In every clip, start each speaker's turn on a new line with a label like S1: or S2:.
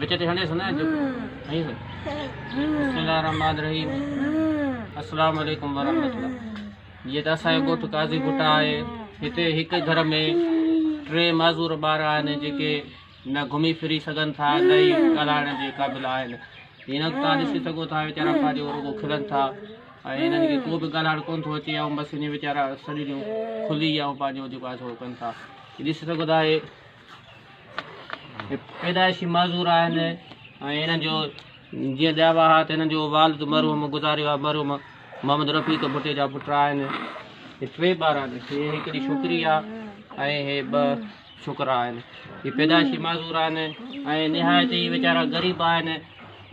S1: विच ते हणे सुना जो नहीं सर बिस्मिल्लाहिर रहमानिर रहीम अस्सलाम वालेकुम वरहमतुल्लाह। ये त असांजो ॻोठु काज़ी भुट्टा आहे। हिते हिकु घर में 3 माज़ूर ॿार आहिनि जेके न घुमी फिरी सघनि था, न ई ॻाल्हाइण जे क़ाबिल आहिनि। हिन तव्हां ॾिसी सघो था वीचारा पंहिंजो रुॻो खिलनि था ऐं हिननि खे को बि ॻाल्हाइण कोन थो अचे ऐं बसि हीअं वीचारा सॼी ॾींहुं खुली ऐं पंहिंजो जेको आहे सो कनि था। ॾिसी सघो था हे पैदाइशी माज़ूर आहिनि ऐं हिननि जो जीअं ॼावा हा त हिननि जो वालिद मरहूम गुज़ारियो आहे, मरहूम मोहम्मद रफ़ीक भुट्टे जा पुट आहिनि। हे 3 ॿार आहिनि, हे हिकिड़ी छोकिरी आहे ऐं हे 2 छोकिरा आहिनि। हे पैदाइशी माज़ूर आहिनि ऐं निहायत ई वीचारा ग़रीब आहिनि।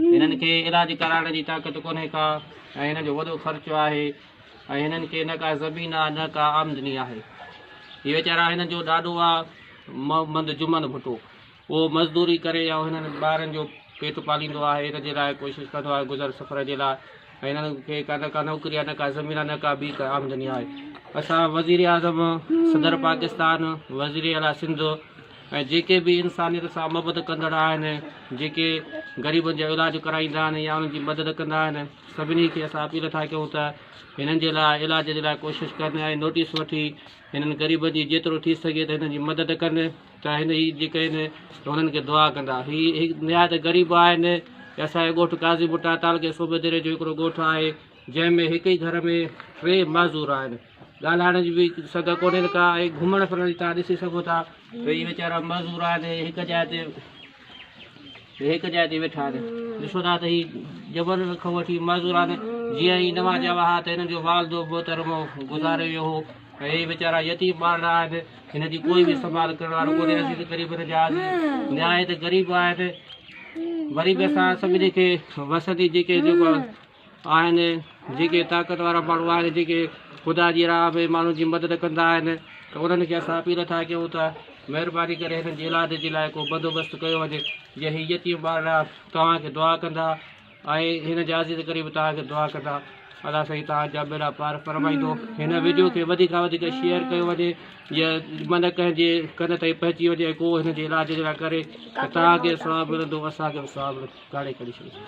S1: हिननि खे इलाज कराइण जी ताक़त कोन्हे का ऐं हिननि जो वॾो ख़र्चो आहे ऐं हिननि खे न का ज़मीन आहे न का आमदनी आहे। हीअ वीचारा हिननि जो ॾाॾो आहे मोहम्मद जुमन भुट्टो, उहो मज़दूरी करे ऐं हिननि ॿारनि जो पेट पालींदो आहे। हिन जे लाइ कोशिशि कंदो आहे गुज़र सफ़र जे लाइ ऐं हिननि खे न का नौकिरी आहे, न का ज़मीन आहे, न का ॿी का आमदनी आहे। असां वज़ीर आज़म, सदर पाकिस्तान, वज़ीर आला सिंध ऐं जेके बि इंसानियत सां मोहबत कंदड़ आहिनि, जेके ग़रीबनि जो इलाज कराईंदा आहिनि या उन्हनि जी मदद कंदा आहिनि, सभिनी खे असां अपील था कयूं त हिननि जे लाइ इलाज जे लाइ कोशिशि कनि ऐं नोटिस वठी हिननि ग़रीबनि जी जेतिरो थी सघे त हिननि जी मदद कनि त हिन ई जेके आहिनि हुननि खे दुआ कंदा। हीअ निहायत ग़रीब आहिनि। असांजो ॻोठु काज़ी भुट्टा तालुके सूबे दरे जो हिकिड़ो ॻोठु आहे जंहिंमें हिकु ई घर में 3 माज़ूर आहिनि। ॻाल्हाइण जी बि सघ कोन्हे का ऐं घुमण फिरण जी तव्हां ॾिसी सघो था भई वीचारा मज़ूर आहिनि। हिकु जाइ ते वेठा आहिनि। ॾिसो था त हीअ जबल खां वठी मज़ूर आहिनि। जीअं ई नवां ॼावा हा त हिननि जो वालिदो मोहतरमो गुज़ारे वियो हो ऐं हीअ वीचारा यतीम ॿार आहिनि। हिन जी कोई बि संभाल करण वारो कोन्हे। असीं ग़रीबनि जा निहायत ग़रीब आहिनि। वरी बि असां सभिनी खे वसंदी जेके जेको आहिनि, जेके ताक़त वारा माण्हू आहिनि, जेके ख़ुदा जी राह में माण्हुनि जी मदद कंदा आहिनि, त उन्हनि खे असां अपील था कयूं त महिरबानी करे हिननि जे इलाज जे लाइ को बंदोबस्तु कयो वञे। जे हीअ यतीम ॿार तव्हांखे दुआ कंदा ऐं हिन जा अज़ीज़ क़रीब तव्हांखे दुआ कंदा। अलाह साईं तव्हांजा बेड़ा पार फरमाईंदो। हिन वीडियो खे वधीक खां वधीक शेयर कयो वञे, जीअं मन कंहिंजे कन ताईं पहुची वञे, को हिन जे इलाज जे लाइ करे त तव्हांखे सवाबु मिलंदो, असांखे बि सवाबु काढ़े करे छॾींदो।